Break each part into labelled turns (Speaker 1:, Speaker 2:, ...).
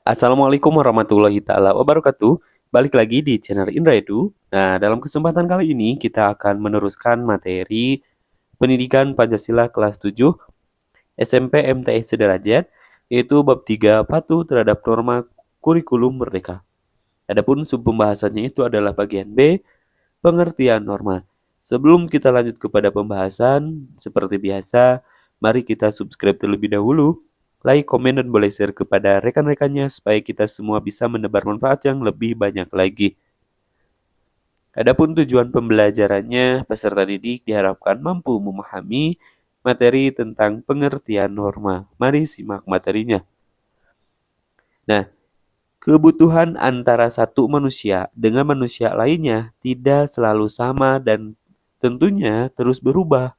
Speaker 1: Assalamualaikum warahmatullahi taala wabarakatuh. Balik lagi di channel Indra Edu. Nah, dalam kesempatan kali ini kita akan meneruskan materi Pendidikan Pancasila kelas 7 SMP MTS Sederajat, yaitu bab 3 patuh terhadap norma kurikulum merdeka. Adapun sub pembahasannya itu adalah bagian B, pengertian norma. Sebelum kita lanjut kepada pembahasan, seperti biasa, mari kita subscribe terlebih dahulu, like, komen, dan boleh share kepada rekan-rekannya supaya kita semua bisa menebar manfaat yang lebih banyak lagi. Adapun tujuan pembelajarannya, peserta didik diharapkan mampu memahami materi tentang pengertian norma. Mari simak materinya. Nah, kebutuhan antara satu manusia dengan manusia lainnya tidak selalu sama dan tentunya terus berubah.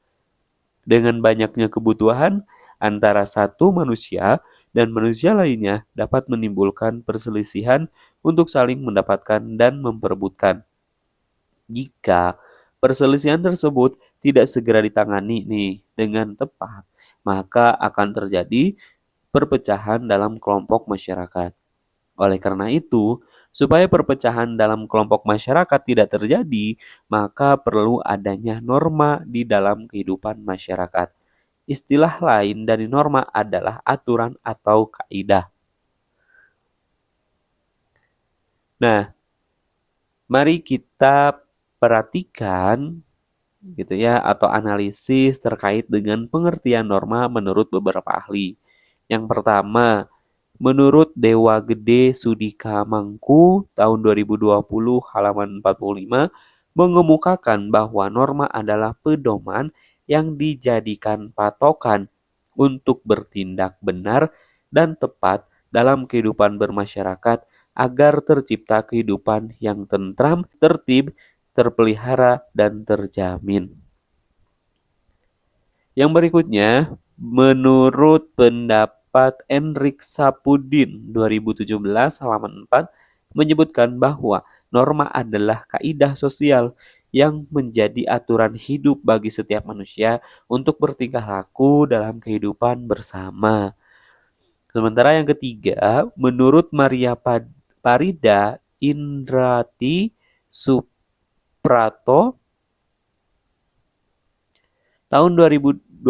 Speaker 1: Dengan banyaknya kebutuhan antara satu manusia dan manusia lainnya dapat menimbulkan perselisihan untuk saling mendapatkan dan memperebutkan. Jika perselisihan tersebut tidak segera ditangani dengan tepat, maka akan terjadi perpecahan dalam kelompok masyarakat. Oleh karena itu, supaya perpecahan dalam kelompok masyarakat tidak terjadi, maka perlu adanya norma di dalam kehidupan masyarakat. Istilah lain dari norma adalah aturan atau kaidah. Nah, mari kita perhatikan gitu ya atau analisis terkait dengan pengertian norma menurut beberapa ahli. Yang pertama, menurut Dewa Gede Sudika Mangku tahun 2020 halaman 45 mengemukakan bahwa norma adalah pedoman yang dijadikan patokan untuk bertindak benar dan tepat dalam kehidupan bermasyarakat agar tercipta kehidupan yang tentram, tertib, terpelihara, dan terjamin. Yang berikutnya, menurut pendapat Enrik Sapudin 2017 halaman 4 menyebutkan bahwa norma adalah kaidah sosial yang menjadi aturan hidup bagi setiap manusia untuk bertingkah laku dalam kehidupan bersama. Sementara yang ketiga, menurut Maria Parida Indrati Suprato tahun 2020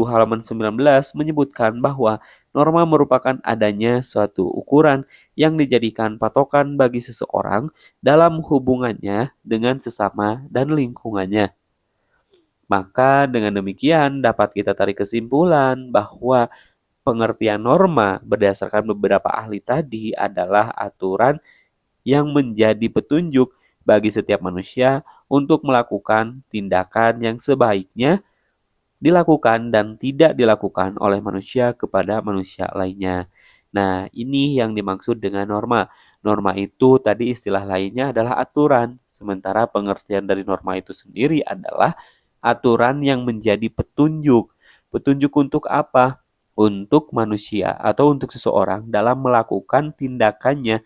Speaker 1: halaman 19 menyebutkan bahwa norma merupakan adanya suatu ukuran yang dijadikan patokan bagi seseorang dalam hubungannya dengan sesama dan lingkungannya. Maka dengan demikian dapat kita tarik kesimpulan bahwa pengertian norma berdasarkan beberapa ahli tadi adalah aturan yang menjadi petunjuk bagi setiap manusia untuk melakukan tindakan yang sebaiknya dilakukan dan tidak dilakukan oleh manusia kepada manusia lainnya. Nah, ini yang dimaksud dengan norma. Norma itu tadi istilah lainnya adalah aturan, sementara pengertian dari norma itu sendiri adalah aturan yang menjadi petunjuk. Petunjuk untuk apa? Untuk manusia atau untuk seseorang dalam melakukan tindakannya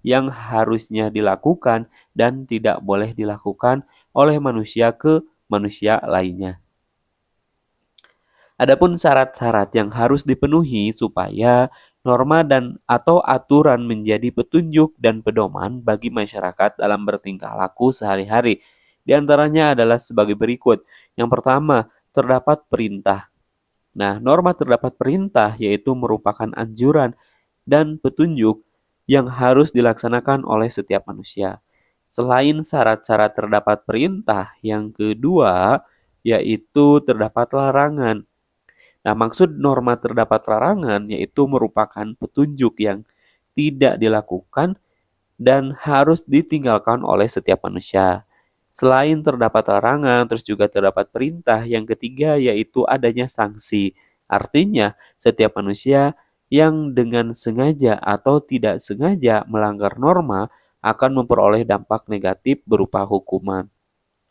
Speaker 1: yang harusnya dilakukan dan tidak boleh dilakukan oleh manusia ke manusia lainnya. Adapun syarat-syarat yang harus dipenuhi supaya norma dan atau aturan menjadi petunjuk dan pedoman bagi masyarakat dalam bertingkah laku sehari-hari. Di antaranya adalah sebagai berikut. Yang pertama, terdapat perintah. Nah, norma terdapat perintah yaitu merupakan anjuran dan petunjuk yang harus dilaksanakan oleh setiap manusia. Selain syarat-syarat terdapat perintah, yang kedua yaitu terdapat larangan. Nah, maksud norma terdapat larangan yaitu merupakan petunjuk yang tidak dilakukan dan harus ditinggalkan oleh setiap manusia. Selain terdapat larangan, terus juga terdapat perintah. Yang ketiga yaitu adanya sanksi. Artinya, setiap manusia yang dengan sengaja atau tidak sengaja melanggar norma akan memperoleh dampak negatif berupa hukuman.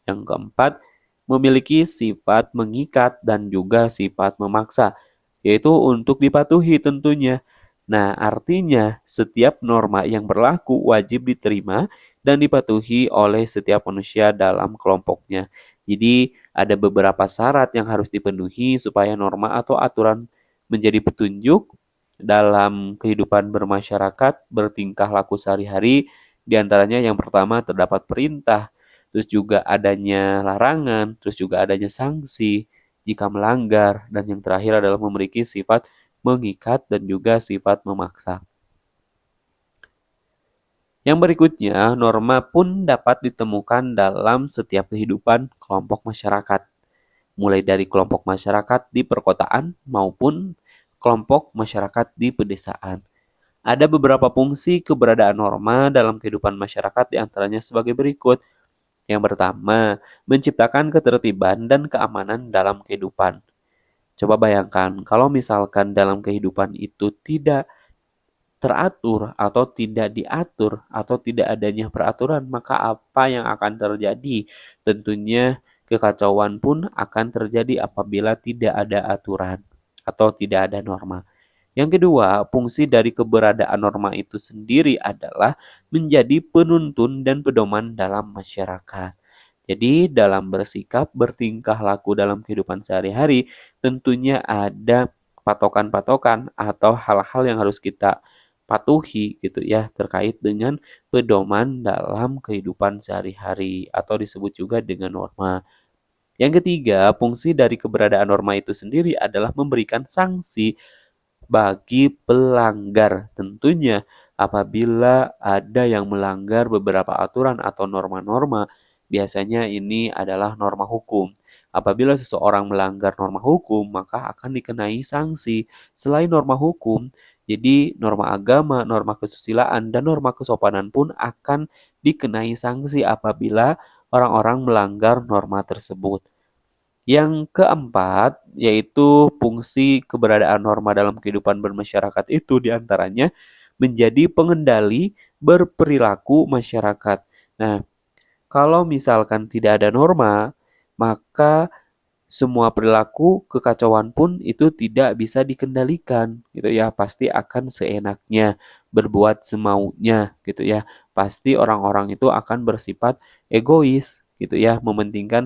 Speaker 1: Yang keempat, memiliki sifat mengikat dan juga sifat memaksa, yaitu untuk dipatuhi tentunya. Nah, artinya setiap norma yang berlaku wajib diterima dan dipatuhi oleh setiap manusia dalam kelompoknya. Jadi, ada beberapa syarat yang harus dipenuhi supaya norma atau aturan menjadi petunjuk dalam kehidupan bermasyarakat, bertingkah laku sehari-hari. Di antaranya yang pertama terdapat perintah, terus juga adanya larangan, terus juga adanya sanksi jika melanggar, dan yang terakhir adalah memiliki sifat mengikat dan juga sifat memaksa. Yang berikutnya, norma pun dapat ditemukan dalam setiap kehidupan kelompok masyarakat, mulai dari kelompok masyarakat di perkotaan maupun kelompok masyarakat di pedesaan. Ada beberapa fungsi keberadaan norma dalam kehidupan masyarakat, di antaranya sebagai berikut. Yang pertama, menciptakan ketertiban dan keamanan dalam kehidupan. Coba bayangkan kalau misalkan dalam kehidupan itu tidak teratur atau tidak diatur atau tidak adanya peraturan, maka apa yang akan terjadi? Tentunya kekacauan pun akan terjadi apabila tidak ada aturan atau tidak ada norma. Yang kedua, fungsi dari keberadaan norma itu sendiri adalah menjadi penuntun dan pedoman dalam masyarakat. Jadi, dalam bersikap, bertingkah laku dalam kehidupan sehari-hari, tentunya ada patokan-patokan atau hal-hal yang harus kita patuhi gitu ya, terkait dengan pedoman dalam kehidupan sehari-hari atau disebut juga dengan norma. Yang ketiga, fungsi dari keberadaan norma itu sendiri adalah memberikan sanksi bagi pelanggar. Tentunya apabila ada yang melanggar beberapa aturan atau norma-norma, biasanya ini adalah norma hukum. Apabila seseorang melanggar norma hukum, maka akan dikenai sanksi. Selain norma hukum, jadi norma agama, norma kesusilaan, dan norma kesopanan pun akan dikenai sanksi apabila orang-orang melanggar norma tersebut. Yang keempat, yaitu fungsi keberadaan norma dalam kehidupan bermasyarakat itu diantaranya menjadi pengendali berperilaku masyarakat. Nah, kalau misalkan tidak ada norma, maka semua perilaku kekacauan pun itu tidak bisa dikendalikan gitu ya, pasti akan seenaknya, berbuat semaunya gitu ya. Pasti orang-orang itu akan bersifat egois gitu ya,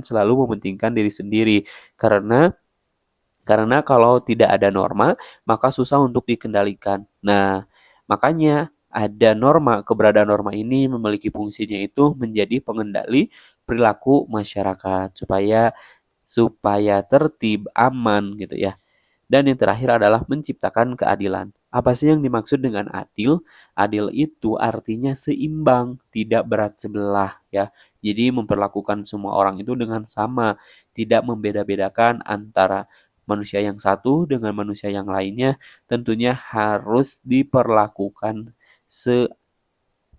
Speaker 1: selalu mementingkan diri sendiri. Karena kalau tidak ada norma, maka susah untuk dikendalikan. Nah, makanya ada norma, keberadaan norma ini memiliki fungsinya itu menjadi pengendali perilaku masyarakat supaya tertib, aman gitu ya. Dan yang terakhir adalah menciptakan keadilan. Apa sih yang dimaksud dengan adil? Adil itu artinya seimbang, tidak berat sebelah ya. Jadi memperlakukan semua orang itu dengan sama, tidak membeda-bedakan antara manusia yang satu dengan manusia yang lainnya, tentunya harus diperlakukan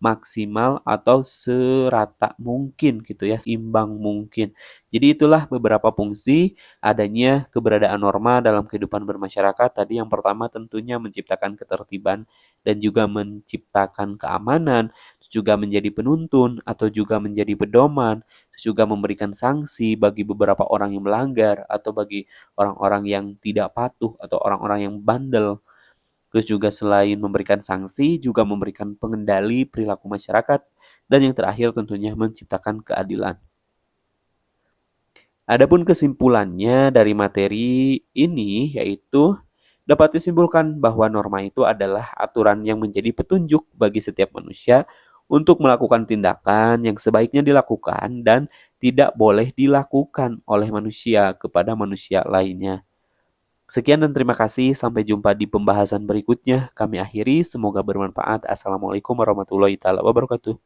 Speaker 1: maksimal atau serata mungkin gitu ya, seimbang mungkin. Jadi itulah beberapa fungsi adanya keberadaan norma dalam kehidupan bermasyarakat. Tadi yang pertama tentunya menciptakan ketertiban dan juga menciptakan keamanan, terus juga menjadi penuntun atau juga menjadi pedoman, terus juga memberikan sanksi bagi beberapa orang yang melanggar atau bagi orang-orang yang tidak patuh atau orang-orang yang bandel. Terus juga selain memberikan sanksi, juga memberikan pengendali perilaku masyarakat, dan yang terakhir tentunya menciptakan keadilan. Adapun kesimpulannya dari materi ini yaitu dapat disimpulkan bahwa norma itu adalah aturan yang menjadi petunjuk bagi setiap manusia untuk melakukan tindakan yang sebaiknya dilakukan dan tidak boleh dilakukan oleh manusia kepada manusia lainnya. Sekian dan terima kasih. Sampai jumpa di pembahasan berikutnya. Kami akhiri. Semoga bermanfaat. Assalamualaikum warahmatullahi wabarakatuh.